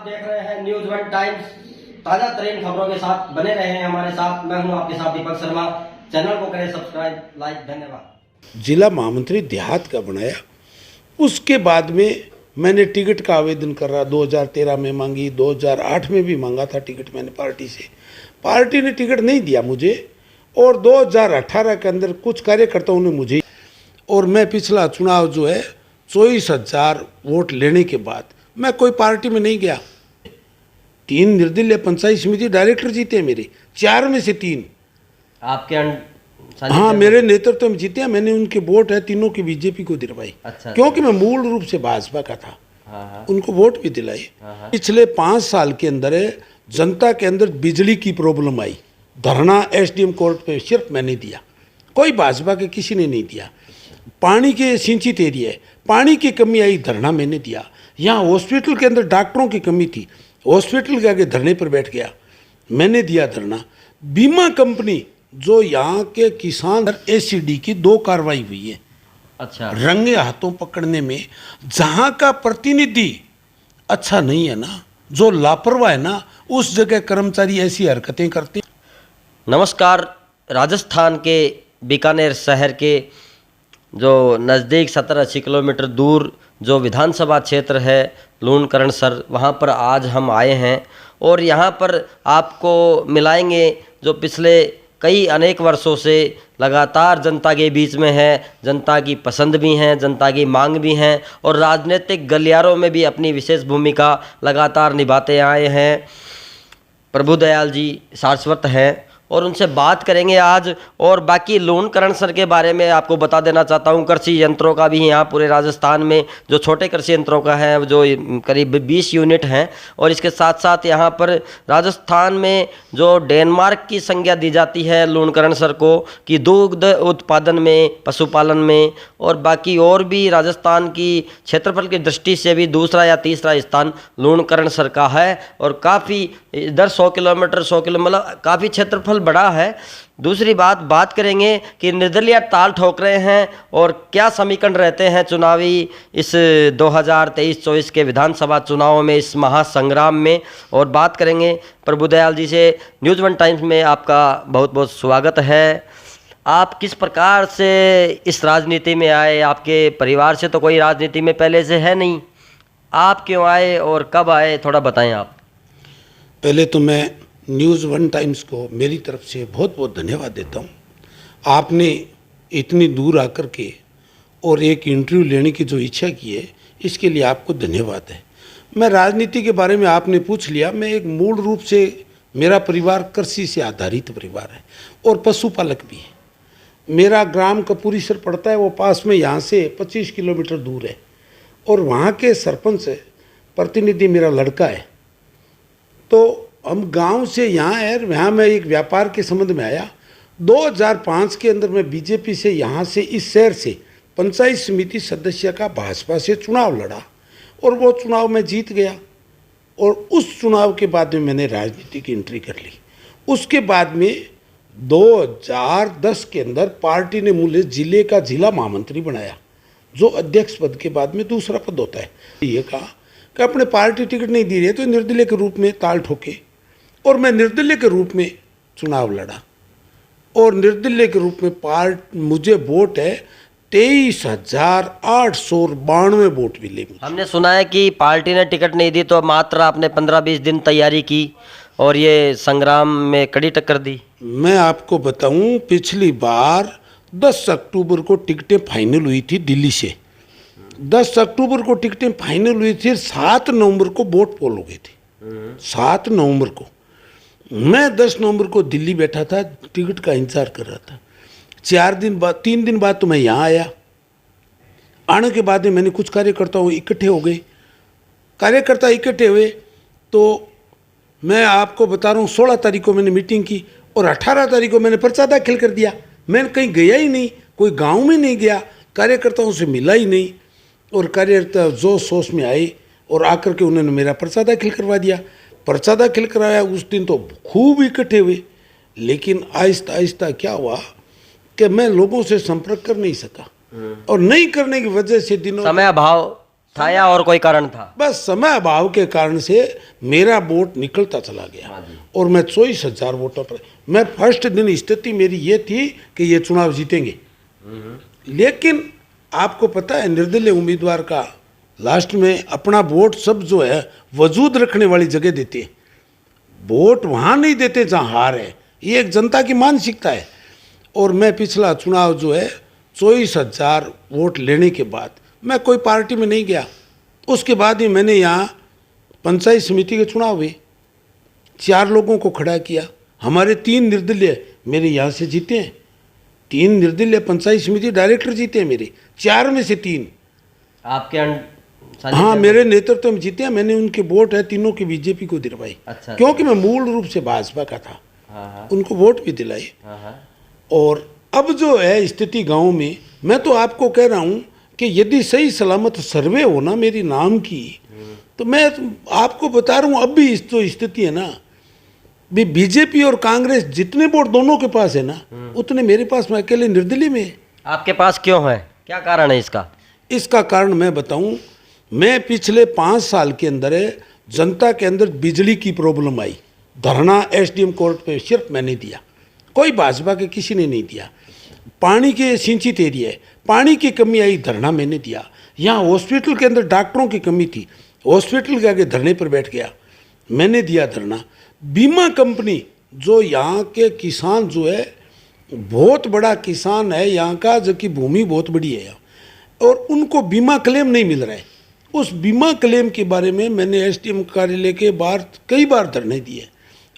आप देख रहे हैं न्यूज वन टाइम्स। ताजा तरीन खबरों के साथ बने रहे हैं हमारे साथ। मैं हूं आपके साथ दीपक शर्मा। चैनल को करें सब्सक्राइब, लाइक। धन्यवाद। जिला महामंत्री देहात का बनाया, उसके बाद में मैंने टिकट का आवेदन कर रहा 2013 में मांगी, 2008 में भी मांगा था टिकट मैंने पार्टी से। पार्टी ने टिकट नहीं दिया मुझे और 2018 के अंदर कुछ कार्यकर्ताओं ने मुझे, और मैं पिछला चुनाव जो है 24,000 वोट लेने के बाद मैं कोई पार्टी में नहीं गया। 3 निर्दलीय पंचायत समिति डायरेक्टर जीते मेरे, 4 में से 3 आपके हाँ मेरे नेतृत्व में जीते हैं। मैंने उनके वोट है तीनों की बीजेपी को दिलवाई। अच्छा, क्योंकि मैं मूल रूप से भाजपा का था। हाँ। उनको वोट भी दिलाई। पिछले 5 साल के अंदर जनता के अंदर बिजली की प्रॉब्लम आई, धरना एसडीएम कोर्ट पे सिर्फ मैंने दिया, कोई भाजपा के किसी ने नहीं दिया। पानी के सिंचित एरिया है, पानी की कमी आई, धरना मैंने दिया। यहाँ हॉस्पिटल के अंदर डॉक्टरों की कमी थी, हॉस्पिटल के आगे धरने पर बैठ गया, मैंने दिया धरना। बीमा कंपनी जो यहाँ के किसान एसीडी की 2 कार्रवाई हुई है। अच्छा, रंगे हाथों पकड़ने में जहाँ का प्रतिनिधि अच्छा नहीं है ना, जो लापरवाह है ना, उस जगह कर्मचारी ऐसी हरकतें करते। नमस्कार। राजस्थान के बीकानेर शहर के जो नज़दीक 70-80 किलोमीटर दूर जो विधानसभा क्षेत्र है लूणकरणसर, वहाँ पर आज हम आए हैं और यहाँ पर आपको मिलाएंगे जो पिछले कई अनेक वर्षों से लगातार जनता के बीच में है, जनता की पसंद भी हैं, जनता की मांग भी हैं और राजनीतिक गलियारों में भी अपनी विशेष भूमिका लगातार निभाते आए हैं। प्रभुदयाल जी सारस्वत हैं और उनसे बात करेंगे आज। और बाकी लूणकरणसर के बारे में आपको बता देना चाहता हूँ, कृषि यंत्रों का भी यहाँ पूरे राजस्थान में जो छोटे कृषि यंत्रों का है जो करीब 20 यूनिट हैं। और इसके साथ साथ यहाँ पर राजस्थान में जो डेनमार्क की संज्ञा दी जाती है लूणकरणसर को कि दुग्ध उत्पादन में, पशुपालन में और बाकी और भी राजस्थान की क्षेत्रफल की दृष्टि से भी दूसरा या तीसरा स्थान लूणकरणसर का है। और काफ़ी इधर 100 किलोमीटर मतलब काफ़ी क्षेत्रफल बड़ा है। दूसरी बात करेंगे कि निर्दलीय ताल ठोक रहे हैं और क्या समीकरण रहते हैं चुनावी इस 2023-24 के विधानसभा चुनाव में, इस महासंग्राम में। और बात करेंगे प्रभुदयाल जी से। न्यूज़ वन टाइम्स में आपका बहुत बहुत स्वागत है। आप किस प्रकार से इस राजनीति में आए? आपके परिवार से तो कोई राजनीति में पहले से है नहीं, आप क्यों आए और कब आए, थोड़ा बताएं आप। पहले तो मैं न्यूज़ वन टाइम्स को मेरी तरफ से बहुत बहुत धन्यवाद देता हूँ। आपने इतनी दूर आकर के और एक इंटरव्यू लेने की जो इच्छा की है, इसके लिए आपको धन्यवाद है। मैं राजनीति के बारे में आपने पूछ लिया। मैं एक मूल रूप से, मेरा परिवार कृषि से आधारित परिवार है और पशुपालक भी है। मेरा ग्राम कपूरीसर पड़ता है, वो पास में यहाँ से 25 किलोमीटर दूर है और वहाँ के सरपंच प्रतिनिधि मेरा लड़का है। तो हम गांव से यहाँ है, यहाँ मैं एक व्यापार के संबंध में आया। 2005 के अंदर मैं बीजेपी से यहाँ से, इस शहर से पंचायत समिति सदस्य का भाजपा से चुनाव लड़ा और वो चुनाव में जीत गया। और उस चुनाव के बाद में मैंने राजनीति की एंट्री कर ली। उसके बाद में 2010 के अंदर पार्टी ने मुझे जिले का जिला महामंत्री बनाया, जो अध्यक्ष पद के बाद में दूसरा पद होता है। ये कहा कि अपने पार्टी टिकट नहीं दी रही है तो निर्दलीय के रूप में ताल ठोके, और मैं निर्दलीय के रूप में चुनाव लड़ा और निर्दलीय के रूप में मुझे वोट है 23,892 वोट मिले। हमने सुना है कि पार्टी ने टिकट नहीं दी तो मात्र आपने 15-20 दिन तैयारी की और ये संग्राम में कड़ी टक्कर दी। मैं आपको बताऊं, पिछली बार 10 अक्टूबर को टिकटें फाइनल हुई थी दिल्ली से। 10 अक्टूबर को टिकटें फाइनल हुई थी, 7 नवंबर को वोट पोल हो गई थी। 7 नवंबर को मैं 10 नवंबर को दिल्ली बैठा था, टिकट का इंतजार कर रहा था। 3 दिन बाद तो मैं यहाँ आया। आने के बाद में मैंने कुछ कार्यकर्ता इकट्ठे हो गए। कार्यकर्ता इकट्ठे हुए तो मैं आपको बता रहा हूँ, 16 तारीख को मैंने मीटिंग की और 18 तारीख को मैंने पर्चा दाखिल कर दिया। मैं कहीं गया ही नहीं, कोई गाँव में नहीं गया, कार्यकर्ताओं से मिला ही नहीं। और कार्यकर्ता जोश शोश में आए और आकर के उन्होंने मेरा पर्चा दाखिल करवा दिया। पर्चा दाखिल कराया, उस दिन तो खूब इकट्ठे हुए, लेकिन आहिस्ता आहिस्ता क्या हुआ कि मैं लोगों से संपर्क कर नहीं सका और नहीं करने की वजह से दिनों समय अभाव था या और कोई कारण था? बस समय अभाव के कारण से मेरा वोट निकलता चला गया और मैं 24,000 वोटों पर। मैं फर्स्ट दिन स्थिति मेरी ये थी कि ये चुनाव जीतेंगे, लेकिन आपको पता है निर्दलीय उम्मीदवार का लास्ट में अपना वोट सब जो है वजूद रखने वाली जगह देते हैं, वोट वहाँ नहीं देते जहाँ हार है। ये एक जनता की मानसिकता है। और मैं पिछला चुनाव जो है 24,000 वोट लेने के बाद मैं कोई पार्टी में नहीं गया। उसके बाद ही मैंने यहाँ पंचायत समिति के चुनाव हुए, 4 लोगों को खड़ा किया। हमारे 3 निर्दलीय मेरे यहाँ से जीते हैं, 3 निर्दलीय पंचायत समिति डायरेक्टर जीते हैं मेरे, 4 में से 3 आपके हाँ मेरे नेतृत्व में जीते हैं। मैंने उनके वोट है तीनों की बीजेपी को दिलवाई। अच्छा, क्योंकि मैं मूल रूप से भाजपा का था। हाँ, उनको वोट भी दिलाई। हाँ, और अब जो है स्थिति गांव में, मैं तो आपको कह रहा हूं कि यदि सही सलामत सर्वे हो ना मेरी नाम की, तो मैं आपको बता रहा हूं अब भी इस जो स्थिति है ना, भी बीजेपी और कांग्रेस जितने वोट दोनों के पास है ना उतने मेरे पास, मैं अकेले निर्दलीय में है। आपके पास क्यों है, क्या कारण है इसका? इसका कारण मैं बताऊं, मैं पिछले 5 साल के अंदर जनता के अंदर बिजली की प्रॉब्लम आई, धरना एसडीएम कोर्ट पे सिर्फ मैंने दिया, कोई भाजपा के किसी ने नहीं दिया। पानी के सिंचित एरिया है, पानी की कमी आई, धरना मैंने दिया। यहाँ हॉस्पिटल के अंदर डॉक्टरों की कमी थी, हॉस्पिटल के आगे धरने पर बैठ गया, मैंने दिया धरना। बीमा कंपनी जो यहाँ के किसान जो है बहुत बड़ा किसान है यहाँ का, जबकि भूमि बहुत बड़ी है यहाँ, और उनको बीमा क्लेम नहीं मिल रहा है, उस बीमा क्लेम के बारे में मैंने एसडीएम कार्यालय के बाहर कई बार धरने दिए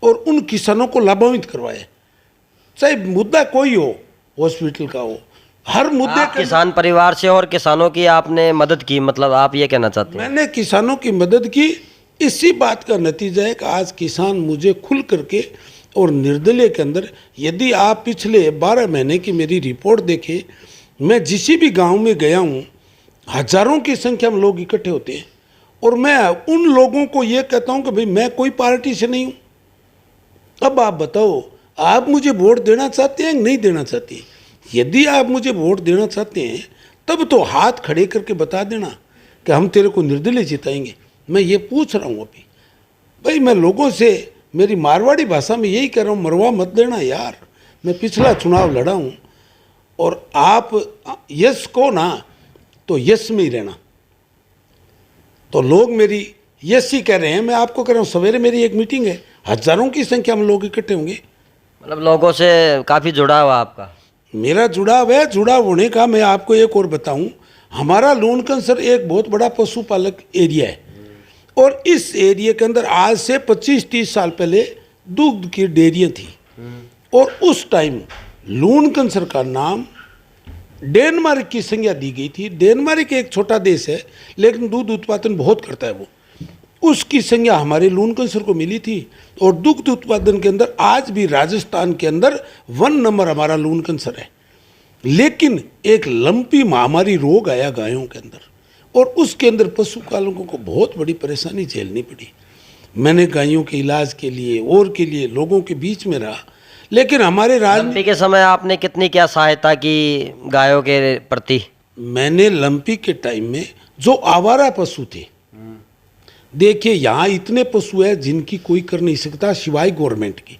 और उन किसानों को लाभान्वित करवाए। चाहे मुद्दा कोई हो, हॉस्पिटल का हो, हर मुद्दे आप किसान परिवार से और किसानों की आपने मदद की, मतलब आप ये कहना चाहते हैं? मैंने किसानों की मदद की। इसी बात का नतीजा है कि आज किसान मुझे खुल करके, और निर्दलीय के अंदर यदि आप पिछले 12 महीने की मेरी रिपोर्ट देखें, मैं जिस भी गांव में गया हूं हजारों की संख्या में लोग इकट्ठे होते हैं और मैं उन लोगों को ये कहता हूं कि भाई मैं कोई पार्टी से नहीं हूं। अब आप बताओ, आप मुझे वोट देना चाहते हैं नहीं देना चाहते? यदि आप मुझे वोट देना चाहते हैं तब तो हाथ खड़े करके बता देना कि हम तेरे को निर्दलीय जिताएंगे। मैं ये पूछ रहा हूँ अभी, भाई मैं लोगों से मेरी मारवाड़ी भाषा में यही कह रहा हूँ, मरवा मत देना यार। मैं पिछला चुनाव लड़ा हूँ और आप यस को ना तो यस में ही रहना। तो लोग मेरी यस ही कह रहे हैं, मैं आपको कह रहा हूँ सवेरे मेरी एक मीटिंग है, हजारों की संख्या में लोग इकट्ठे होंगे। मतलब लोगों से काफ़ी जुड़ाव है आपका? मेरा जुड़ाव है। जुड़ाव होने का मैं आपको एक और बताऊं, हमारा लूनकंसर एक बहुत बड़ा पशुपालक एरिया है और इस एरिया के अंदर आज से 25-30 साल पहले दूध की डेयरियाँ थी और उस टाइम लूनकंसर का नाम डेनमार्क की संज्ञा दी गई थी। डेनमार्क एक छोटा देश है लेकिन दूध उत्पादन बहुत करता है, वो उसकी संज्ञा हमारे लूनकंसर को मिली थी और दुग्ध उत्पादन के अंदर आज भी राजस्थान के अंदर 1 नंबर हमारा लूनकंसर है। लेकिन एक लंपी महामारी रोग आया गायों के अंदर और उसके अंदर पशुपालकों को बहुत बड़ी परेशानी झेलनी पड़ी। मैंने गायों के इलाज के लिए और के लिए लोगों के बीच में रहा, लेकिन हमारे लंपी के समय आपने कितनी क्या सहायता की गायों के प्रति? मैंने लंपी के टाइम में जो आवारा पशु थे, देखिए यहाँ इतने पशु है जिनकी कोई कर नहीं सकता सिवाय गवर्नमेंट की।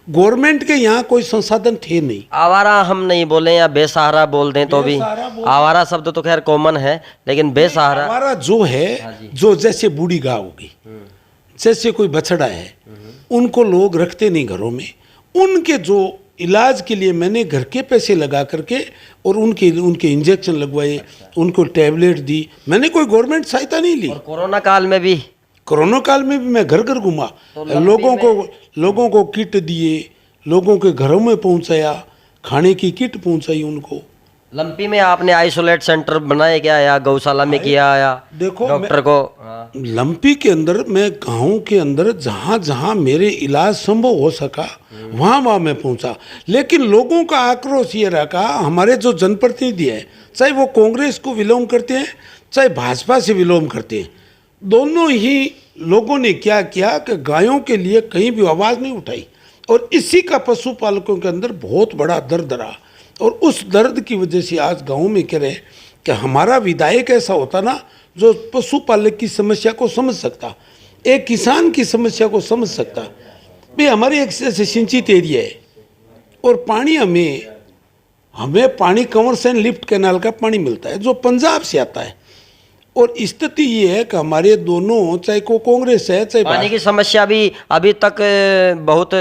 गवर्नमेंट के यहाँ कोई संसाधन थे नहीं। आवारा हम नहीं बोले या बेसहारा बोल दें तो भी, आवारा शब्द तो खैर कॉमन है, लेकिन बेसहारा आवारा जो है, जो जैसे बूढ़ी गाय होगी, जैसे कोई बछड़ा है, उनको लोग रखते नहीं घरों में। उनके जो इलाज के लिए मैंने घर के पैसे लगा करके और उनके इंजेक्शन लगवाए, उनको टैबलेट दी। मैंने कोई गवर्नमेंट सहायता नहीं ली। और कोरोना काल में भी मैं घर घर घुमा, लोगों को किट दिए, लोगों के घरों में पहुंचाया, खाने की किट पहुंचाई उनको। लंपी में आपने आइसोलेट सेंटर बनाए क्या या गौशाला में किया या देखो डॉक्टर को? लंपी के अंदर मैं गाँव के अंदर जहाँ जहाँ मेरे इलाज संभव हो सका वहाँ मैं पहुँचा। लेकिन लोगों का आक्रोश ये रहा, हमारे जो जनप्रतिनिधि है चाहे वो कांग्रेस को विलोम करते हैं चाहे भाजपा से विलोम करते हैं, दोनों ही लोगों ने क्या किया कि गायों के लिए कहीं भी आवाज़ नहीं उठाई और इसी का पशुपालकों के अंदर बहुत बड़ा दर्द रहा। और उस दर्द की वजह से आज गाँव में कह रहे हैं कि हमारा विधायक ऐसा होता ना जो पशुपालक की समस्या को समझ सकता, एक किसान की समस्या को समझ सकता। भाई हमारे एक से सिंचित एरिया है और पानी हमें पानी कंवर सेन लिफ्ट कैनाल का पानी मिलता है जो पंजाब से आता है। और स्थिति ये है कि हमारे दोनों, चाहे को कांग्रेस है चाहे पानी की समस्या भी अभी तक बहुत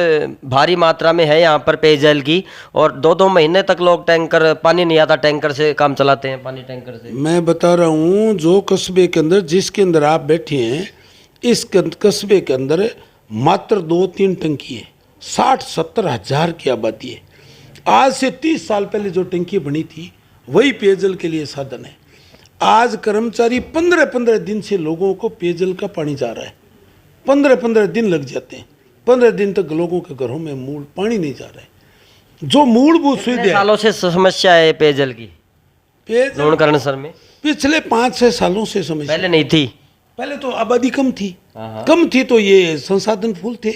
भारी मात्रा में है यहाँ पर पेयजल की, और 2-2 महीने तक लोग टैंकर, पानी नहीं आता टैंकर से काम चलाते हैं, पानी टैंकर से। मैं बता रहा हूँ जो कस्बे के अंदर, जिसके अंदर आप बैठे हैं, इस कस्बे के अंदर मात्र 2-3 टंकी है, 60-70 हज़ार की आबादी है। आज से 30 साल पहले जो टंकी बनी थी वही पेयजल के लिए साधन है। आज कर्मचारी 15-15 दिन से लोगों को पेयजल का पानी जा रहा है, 15-15 दिन लग जाते हैं, 15 दिन तक लोगों के घरों में मूल पानी नहीं जा रहा है। जो मूलभूत सुविधा सालों से समस्या है पेयजल की पेयजल लूणकरण सर में, पिछले 5-6 सालों से समस्या, पहले नहीं थी। पहले तो आबादी कम थी तो ये संसाधन फुल थे,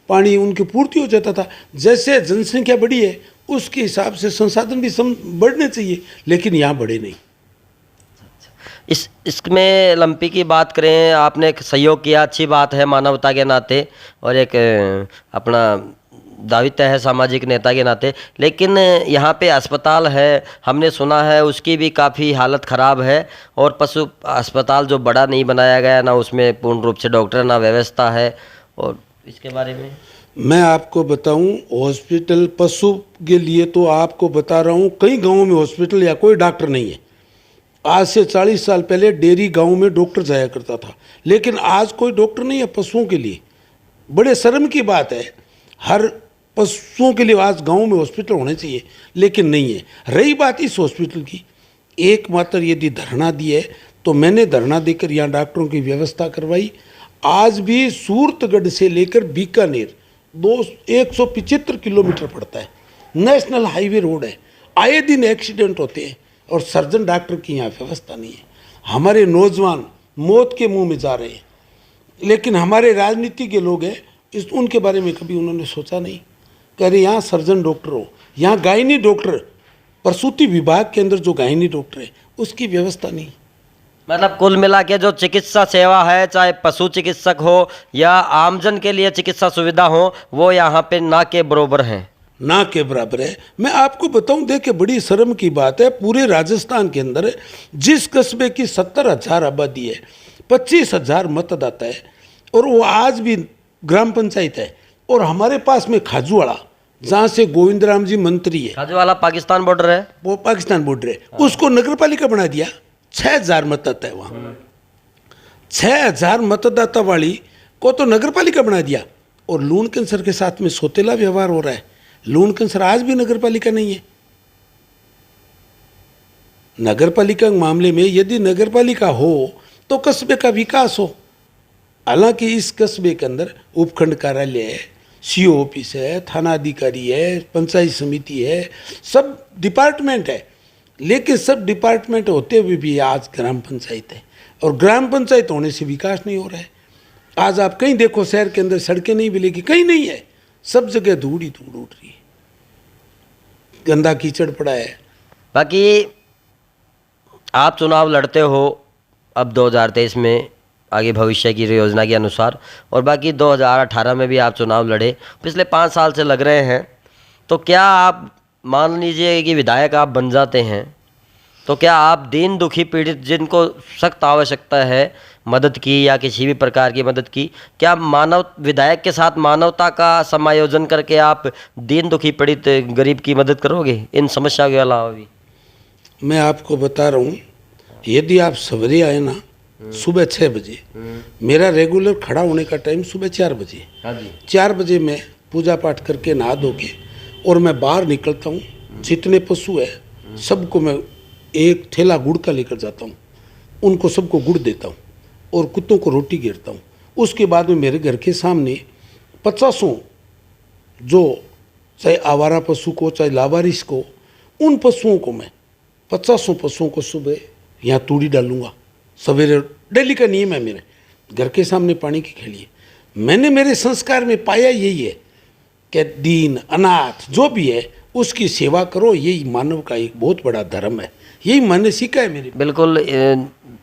पानी उनकी पूर्ति हो जाता था। जैसे जनसंख्या बढ़ी है उसके हिसाब से संसाधन भी बढ़ने चाहिए, लेकिन यहाँ बढ़े नहीं। इसमें लंपी की बात करें, आपने एक सहयोग किया, अच्छी बात है मानवता के नाते, और एक अपना दायित्व है सामाजिक नेता के नाते। लेकिन यहाँ पे अस्पताल है, हमने सुना है उसकी भी काफ़ी हालत ख़राब है, और पशु अस्पताल जो बड़ा नहीं बनाया गया, ना उसमें पूर्ण रूप से डॉक्टर, ना व्यवस्था है, और इसके बारे में मैं आपको बताऊं, हॉस्पिटल पशु के लिए तो आपको बता रहा हूं, कई गांवों में हॉस्पिटल या कोई डॉक्टर नहीं है। आज से 40 साल पहले डेयरी गांव में डॉक्टर जाया करता था, लेकिन आज कोई डॉक्टर नहीं है पशुओं के लिए। बड़े शर्म की बात है, हर पशुओं के लिए आज गांव में हॉस्पिटल होने चाहिए, लेकिन नहीं है। रही बात इस हॉस्पिटल की, एकमात्र यदि धरना दी है तो मैंने धरना देकर यहाँ डॉक्टरों की व्यवस्था करवाई। आज भी सूरतगढ़ से लेकर बीकानेर 175 किलोमीटर पड़ता है, नेशनल हाईवे रोड है, आए दिन एक्सीडेंट होते हैं और सर्जन डॉक्टर की यहाँ व्यवस्था नहीं है। हमारे नौजवान मौत के मुंह में जा रहे हैं, लेकिन हमारे राजनीति के लोग हैं उनके बारे में कभी उन्होंने सोचा नहीं। कह रहे यहाँ सर्जन डॉक्टर हो, यहाँ गायनी डॉक्टर, प्रसूति विभाग के अंदर जो गायनी डॉक्टर है उसकी व्यवस्था नहीं। मतलब कुल मिला के जो चिकित्सा सेवा है, चाहे पशु चिकित्सक हो या आमजन के लिए चिकित्सा सुविधा हो, वो यहाँ पे ना के बराबर हैं, ना के बराबर है। मैं आपको बताऊं, देखिए बड़ी शर्म की बात है, पूरे राजस्थान के अंदर जिस कस्बे की 70,000 आबादी है, 25,000 मतदाता है, और वो आज भी ग्राम पंचायत है। और हमारे पास में खाजूवाड़ा, जहाँ से गोविंद राम जी मंत्री है, खाजूवाड़ा पाकिस्तान बॉर्डर है, वो पाकिस्तान बॉर्डर है, उसको नगर पालिका बना दिया। 6,000 मतदाता है वहाँ, 6,000 मतदाता वाली को तो नगर पालिका बना दिया। और लूणकरण सर के साथ में सौतेला व्यवहार हो रहा है। लूणकरण सर आज भी नगर पालिका नहीं है। नगर पालिका के मामले में यदि नगर पालिका हो तो कस्बे का विकास हो। हालांकि इस कस्बे के अंदर उपखंड कार्यालय है, सीओ ऑफिस है, थाना अधिकारी है, पंचायत समिति है, सब डिपार्टमेंट है, लेकिन सब डिपार्टमेंट होते हुए भी आज ग्राम पंचायत है, और ग्राम पंचायत होने से विकास नहीं हो रहा है। आज आप कहीं देखो शहर के अंदर सड़कें नहीं मिलेगी, कहीं नहीं है, सब जगह धूड़ ही धूड़ उड़ रही है, गंदा कीचड़ पड़ा है। बाकी आप चुनाव लड़ते हो अब 2023 में आगे भविष्य की योजना के अनुसार, और बाकी 2018 में भी आप चुनाव लड़े, पिछले 5 साल से लग रहे हैं। तो क्या आप मान लीजिए कि विधायक आप बन जाते हैं, तो क्या आप दीन दुखी पीड़ित जिनको सख्त आवश्यकता है मदद की या किसी भी प्रकार की मदद की, क्या विधायक के साथ मानवता का समायोजन करके आप दीन दुखी पीड़ित गरीब की मदद करोगे इन समस्याओं के अलावा भी? मैं आपको बता रहा हूँ, यदि आप सवेरे आए ना सुबह 6 बजे, मेरा रेगुलर खड़ा होने का टाइम सुबह 4 बजे। हाँ जी। 4 बजे मैं पूजा पाठ करके नहा धो के और मैं बाहर निकलता हूँ। जितने पशु है सबको मैं एक थैला गुड़ का लेकर जाता हूँ, उनको सबको गुड़ देता हूँ और कुत्तों को रोटी घेरता हूँ। उसके बाद में मेरे घर के सामने 50 जो चाहे आवारा पशु को चाहे लावारिस को, उन पशुओं को मैं 50 पशुओं को सुबह यहाँ तूड़ी डालूंगा सवेरे। डेली का नियम है मेरे घर के सामने पानी की खेली है। मैंने मेरे संस्कार में पाया यही है कि दीन अनाथ जो भी है उसकी सेवा करो, यही मानव का एक बहुत बड़ा धर्म है। यही मैंने सीखा है मेरे। बिल्कुल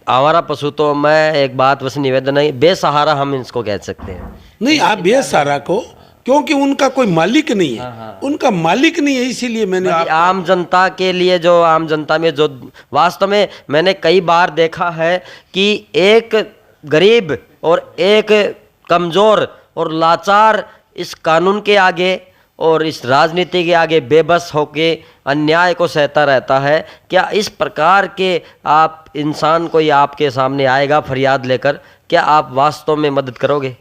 आवारा पशु तो मैं एक बात बस निवेदन है, बेसहारा हम इसको कह सकते हैं। नहीं, आप बेसहारा को, क्योंकि उनका कोई मालिक नहीं है, उनका मालिक नहीं है, इसीलिए मैंने आम जनता के लिए, जो आम जनता में जो वास्तव में मैंने कई बार देखा है कि एक गरीब और एक कमज़ोर और लाचार इस कानून के आगे और इस राजनीति के आगे बेबस होके अन्याय को सहता रहता है। क्या इस प्रकार के आप इंसान कोई आपके सामने आएगा फरियाद लेकर, क्या आप वास्तव में मदद करोगे?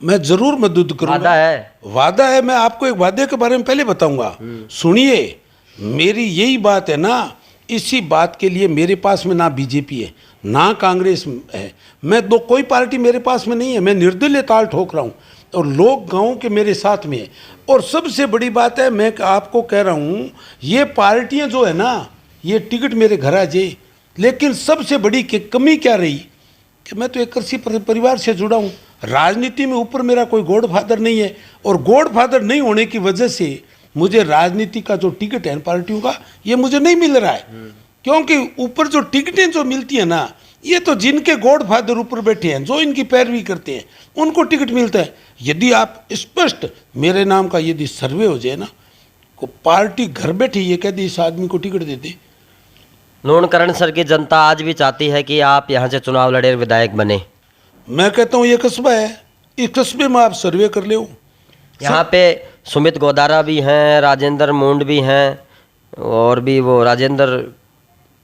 मैं जरूर मदद करूंगा। वादा है? वादा है। मैं आपको एक वादे के बारे में पहले बताऊंगा, सुनिए। मेरी यही बात है ना, इसी बात के लिए मेरे पास में ना बीजेपी है ना कांग्रेस है, मैं दो कोई पार्टी मेरे पास में नहीं है। मैं निर्दलीय ताल ठोक रहा हूँ और लोग गाँव के मेरे साथ में है। और सबसे बड़ी बात है, मैं आपको कह रहा हूँ, ये पार्टियाँ जो है ना, ये टिकट मेरे घर आ जाए, लेकिन सबसे बड़ी कमी क्या रही कि मैं तो एक कृषि परिवार से जुड़ा हूँ। राजनीति में ऊपर मेरा कोई गॉड फादर नहीं है, और गॉड फादर नहीं होने की वजह से मुझे राजनीति का जो टिकट है पार्टियों का, ये मुझे नहीं मिल रहा है। क्योंकि ऊपर जो टिकटें जो मिलती है ना, ये तो जिनके गॉड फादर ऊपर बैठे हैं, जो इनकी पैरवी करते हैं, उनको टिकट मिलता है। यदि आप स्पष्ट मेरे नाम का यदि सर्वे हो जाए ना, को पार्टी घर बैठी ये कहती इस आदमी को टिकट दे दे। लूणकरण सर की जनता आज भी चाहती है कि आप यहाँ से चुनाव लड़े, विधायक बने। मैं कहता हूँ ये कस्बा है, इस कस्बे में आप सर्वे कर ले। यहाँ पे सुमित गोदारा भी हैं, राजेंद्र मुंड भी हैं, और भी वो राजेंद्र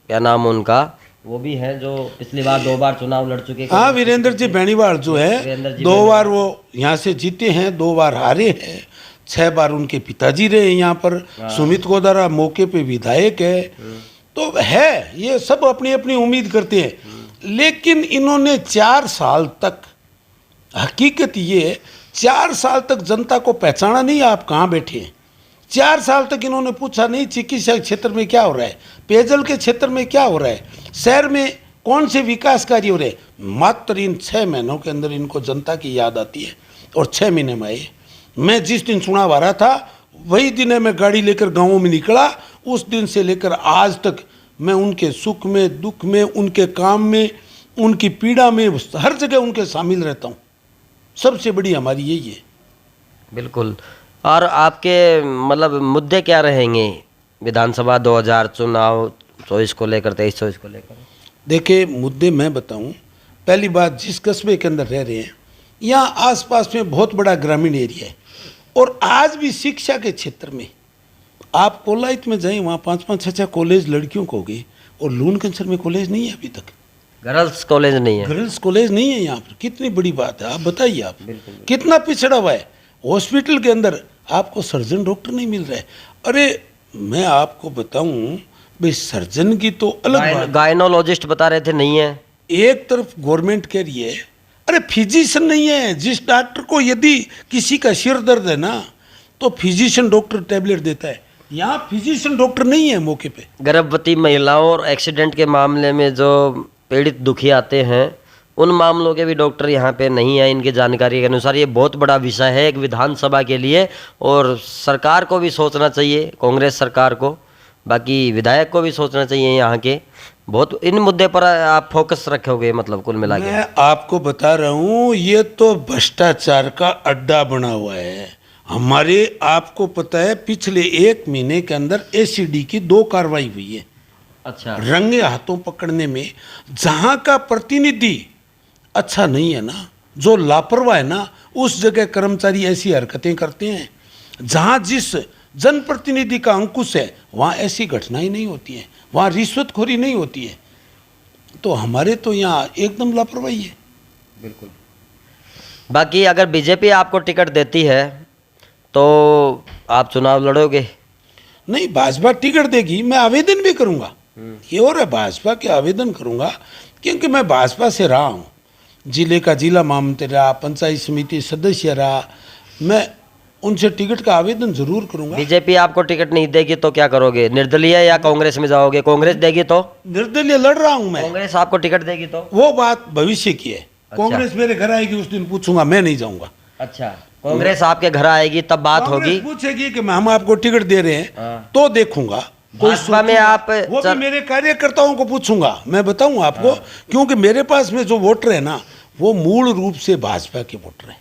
क्या नाम उनका, वो भी हैं जो पिछली बार 2 बार चुनाव लड़ चुके। हाँ, वीरेंद्र जी बेनीवाल जो है 2 बार वो यहाँ से जीते हैं, 2 बार हारे हैं, 6 बार उनके पिताजी रहे यहाँ पर। सुमित गोदारा मौके पे विधायक है, तो है, ये सब अपनी अपनी उम्मीद करते हैं। लेकिन इन्होंने 4 साल तक, हकीकत ये है, 4 साल तक जनता को पहचाना नहीं आप कहाँ बैठे हैं। 4 साल तक इन्होंने पूछा नहीं चिकित्सा क्षेत्र में क्या हो रहा है, पेयजल के क्षेत्र में क्या हो रहा है, शहर में कौन से विकास कार्य हो रहे हैं। मात्र इन 6 महीनों के अंदर इनको जनता की याद आती है, और 6 महीने में आए। मैं जिस दिन चुनाव आ रहा था वही दिन है मैं गाड़ी लेकर गाँवों में निकला, उस दिन से लेकर आज तक मैं उनके सुख में, दुख में, उनके काम में, उनकी पीड़ा में, हर जगह उनके शामिल रहता हूँ। सबसे बड़ी हमारी यही है। बिल्कुल। और आपके मतलब मुद्दे क्या रहेंगे विधानसभा 2000 चुनाव 24 को लेकर, 23-24 को लेकर? देखिए, मुद्दे मैं बताऊं, पहली बात, जिस कस्बे के अंदर रह रहे हैं, यहाँ आसपास में बहुत बड़ा ग्रामीण एरिया है, और आज भी शिक्षा के क्षेत्र में आप कोलाइत में जाएं, वहाँ 5-5, 6-6 कॉलेज लड़कियों को हो गए, और लूणकंसर में कॉलेज नहीं है अभी तक। गर्ल्स कॉलेज नहीं है? गर्ल्स कॉलेज नहीं है यहाँ पर। कितनी बड़ी बात है, आप बताइए, आप कितना पिछड़ा हुआ है। हॉस्पिटल के अंदर आपको सर्जन डॉक्टर नहीं मिल रहा है। अरे मैं आपको बताऊं भाई, सर्जन की तो अलग बात, गायनोलॉजिस्ट बता रहे थे नहीं है। एक तरफ गवर्नमेंट कह रही है, अरे फिजिशियन नहीं है। जिस डॉक्टर को यदि किसी का सिर दर्द है ना, तो फिजिशियन डॉक्टर टैबलेट देता है, यहाँ फिजिशियन डॉक्टर नहीं है मौके पे। गर्भवती महिलाओं और एक्सीडेंट के मामले में जो पीड़ित दुखी आते हैं, उन मामलों के भी डॉक्टर यहाँ पे नहीं है इनकी जानकारी के अनुसार। ये बहुत बड़ा विषय है एक विधानसभा के लिए, और सरकार को भी सोचना चाहिए, कांग्रेस सरकार को, बाकी विधायक को भी सोचना चाहिए। यहाँ के बहुत इन मुद्दे पर आप फोकस रखोगे, मतलब कुल मिला के? मैं आपको बता रहा हूँ, ये तो भ्रष्टाचार का अड्डा बना हुआ है हमारे। आपको पता है, पिछले 1 महीने के अंदर एसीडी की 2 कार्रवाई हुई है। अच्छा। रंगे हाथों पकड़ने में। जहाँ का प्रतिनिधि अच्छा नहीं है ना, जो लापरवाह है ना, उस जगह कर्मचारी ऐसी हरकतें करते हैं। जहाँ जिस जनप्रतिनिधि का अंकुश है, वहाँ ऐसी घटनाएं नहीं होती हैं, वहाँ रिश्वतखोरी नहीं होती है। तो हमारे तो यहाँ एकदम लापरवाही है। बिल्कुल। बाकी अगर बीजेपी आपको टिकट देती है तो आप चुनाव लड़ोगे? नहीं, भाजपा टिकट देगी, मैं आवेदन भी करूँगा। ये और है, भाजपा के आवेदन करूँगा, क्योंकि मैं भाजपा से रहा हूँ, जिले का जिला महामंत्री रहा, पंचायत समिति सदस्य रहा। मैं उनसे टिकट का आवेदन जरूर करूंगा। बीजेपी आपको टिकट नहीं देगी तो क्या करोगे? निर्दलीय या कांग्रेस में जाओगे? कांग्रेस देगी तो? निर्दलीय लड़ रहा हूं मैं। कांग्रेस आपको टिकट देगी तो? वो बात भविष्य की है। अच्छा। कांग्रेस मेरे घर आएगी उस दिन पूछूंगा, मैं नहीं जाऊंगा। अच्छा, कांग्रेस आपके घर आएगी तब बात होगी, पूछेगी कि हम आपको टिकट दे रहे हैं तो देखूंगा, भाजपा में आप वो भी मेरे कार्यकर्ताओं को पूछूंगा, मैं बताऊं आपको, क्योंकि मेरे पास में जो वोटर है ना वो मूल रूप से भाजपा के वोटर हैं,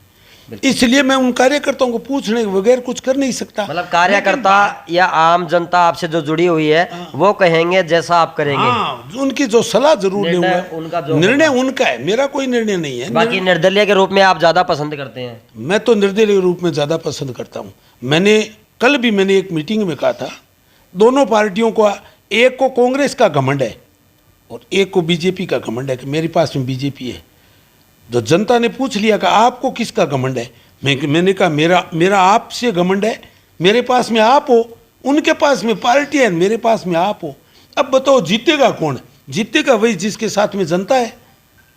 इसलिए मैं उन कार्यकर्ताओं को पूछने के बगैर कुछ कर नहीं सकता। मतलब कार्यकर्ता या आम जनता आपसे जो जुड़ी हुई है वो कहेंगे जैसा आप करेंगे। हाँ, उनकी जो सलाह जरूर निर्णय लूंगा, उनका जो निर्णय उनका है, मेरा कोई निर्णय नहीं है। बाकी निर्दलीय के रूप में आप ज्यादा पसंद करते हैं? मैं तो निर्दलीय रूप में ज़्यादा पसंद करता हूँ। कल भी मैंने एक मीटिंग में कहा था, दोनों पार्टियों को, एक को कांग्रेस का घमंड है और एक को बीजेपी का घमंड है कि मेरे पास में बीजेपी है। जो जनता ने पूछ लिया कि आपको किसका घमंड है, मैंने कहा मेरा आपसे घमंड है, मेरे पास में आप हो, उनके पास में पार्टी है, मेरे पास में आप हो। अब बताओ जीतेगा कौन? जीतेगा वही जिसके साथ में जनता है,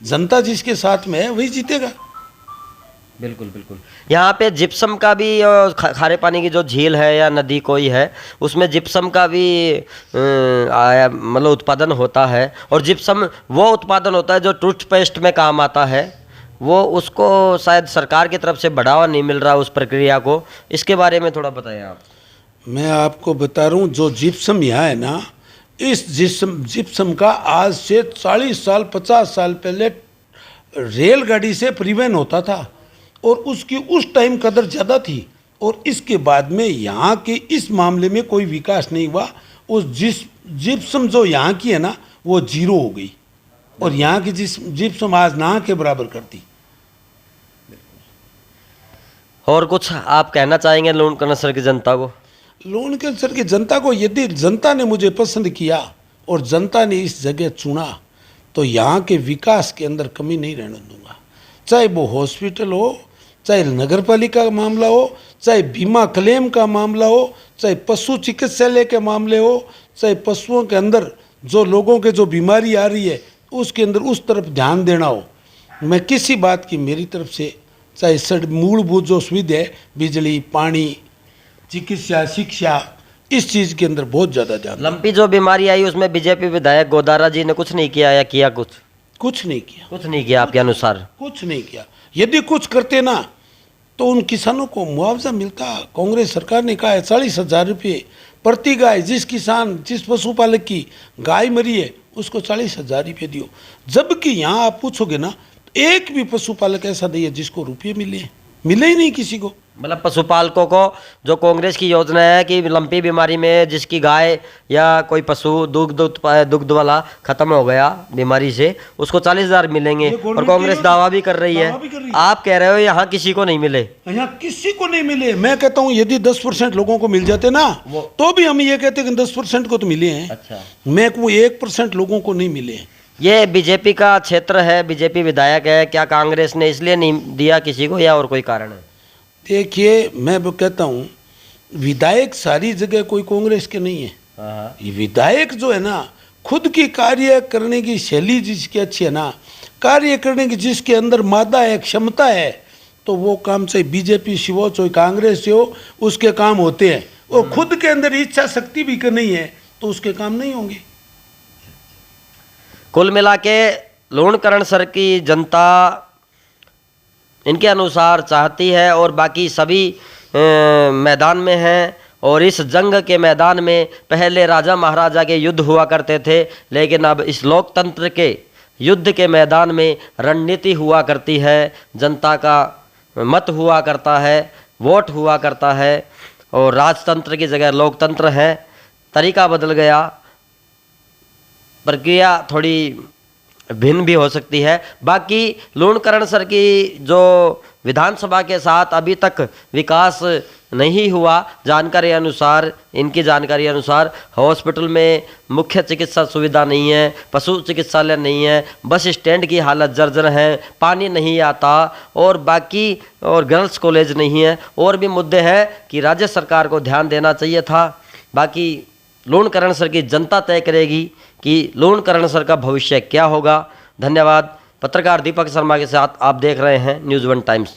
जनता जिसके साथ में है वही जीतेगा। बिल्कुल बिल्कुल। यहाँ पे जिप्सम का भी खारे पानी की जो झील है या नदी कोई है उसमें जिप्सम का भी मतलब उत्पादन होता है, और जिप्सम वो उत्पादन होता है जो टूथपेस्ट में काम आता है, वो उसको शायद सरकार की तरफ से बढ़ावा नहीं मिल रहा उस प्रक्रिया को, इसके बारे में थोड़ा बताएं आप। मैं आपको बता रहा हूँ, जो जिप्सम यहाँ है ना, इस जिप्सम का आज से 40 साल 50 साल पहले रेलगाड़ी से परिवहन होता था और उसकी उस टाइम कदर ज़्यादा थी, और इसके बाद में यहाँ के इस मामले में कोई विकास नहीं हुआ। उस जिप्सम जो यहाँ की है ना वो जीरो हो गई, और यहाँ की जिप्सम आज ना के बराबर करती। और कुछ आप कहना चाहेंगे लूण कनसर की जनता को? लूण कनसर की जनता को, यदि जनता ने मुझे पसंद किया और जनता ने इस जगह चुना तो यहाँ के विकास के अंदर कमी नहीं रहने दूंगा। चाहे वो हॉस्पिटल हो, चाहे नगर पालिका का मामला हो, चाहे बीमा क्लेम का मामला हो, चाहे पशु चिकित्सालय के मामले हो, चाहे पशुओं के अंदर जो लोगों के जो बीमारी आ रही है उसके अंदर उस तरफ ध्यान देना हो, मैं किसी बात की मेरी तरफ से, चाहे मूलभूत जो सुविधा है, बिजली, पानी, चिकित्सा, शिक्षा, इस चीज़ के अंदर बहुत ज़्यादा ध्यान। लंपी जो बीमारी आई उसमें बीजेपी विधायक गोदारा जी ने कुछ नहीं किया या किया? कुछ नहीं किया आपके अनुसार? कुछ नहीं किया। यदि कुछ करते ना तो उन किसानों को मुआवजा मिलता। कांग्रेस सरकार ने कहा है 40,000 रुपये प्रति गाय, जिस पशुपालक की गाय मरी है उसको 40,000 रुपये दियो। जबकि यहाँ आप पूछोगे ना, एक भी पशुपालक ऐसा नहीं है जिसको रुपये मिले ही नहीं किसी को। मतलब पशुपालकों को जो कांग्रेस की योजना है कि लंपी बीमारी में जिसकी गाय या कोई पशु दुग्ध वाला खत्म हो गया बीमारी से, उसको 40,000 मिलेंगे, और कांग्रेस दावा भी कर रही है। आप कह रहे हो यहाँ किसी को नहीं मिले? यहाँ किसी को नहीं मिले। मैं कहता हूँ यदि 10% लोगों को मिल जाते ना तो भी हम ये कहते कि 10% को तो मिले हैं। अच्छा, मैं वो 1% लोगों को नहीं मिले हैं। ये बीजेपी का क्षेत्र है, बीजेपी विधायक है, क्या कांग्रेस ने इसलिए नहीं दिया किसी को या और कोई कारण है? देखिए, मैं वो कहता हूँ विधायक सारी जगह कोई कांग्रेस के नहीं है। ये विधायक जो है ना, खुद की कार्य करने की शैली जिसकी अच्छी है ना, कार्य करने की जिसके अंदर मादा है, क्षमता है, तो वो काम चाहे बीजेपी से हो चाहे कांग्रेस से हो, उसके काम होते हैं। वो खुद के अंदर इच्छा शक्ति भी नहीं है तो उसके काम नहीं होंगे। कुल मिला के लूणकरण सर की जनता इनके अनुसार चाहती है, और बाकी सभी मैदान में हैं, और इस जंग के मैदान में पहले राजा महाराजा के युद्ध हुआ करते थे, लेकिन अब इस लोकतंत्र के युद्ध के मैदान में रणनीति हुआ करती है, जनता का मत हुआ करता है, वोट हुआ करता है, और राजतंत्र की जगह लोकतंत्र है। तरीका बदल गया, प्रक्रिया थोड़ी भिन्न भी हो सकती है। बाकी लूणकरण सर की जो विधानसभा के साथ अभी तक विकास नहीं हुआ, जानकारी अनुसार, इनकी जानकारी अनुसार हॉस्पिटल में मुख्य चिकित्सा सुविधा नहीं है, पशु चिकित्सालय नहीं है, बस स्टैंड की हालत जर्जर है, पानी नहीं आता, और बाकी और गर्ल्स कॉलेज नहीं है, और भी मुद्दे हैं कि राज्य सरकार को ध्यान देना चाहिए था। बाकी लूणकरण सर की जनता तय करेगी कि लूणकरण सर का भविष्य क्या होगा। धन्यवाद। पत्रकार दीपक शर्मा के साथ आप देख रहे हैं न्यूज़ 1 टाइम्स।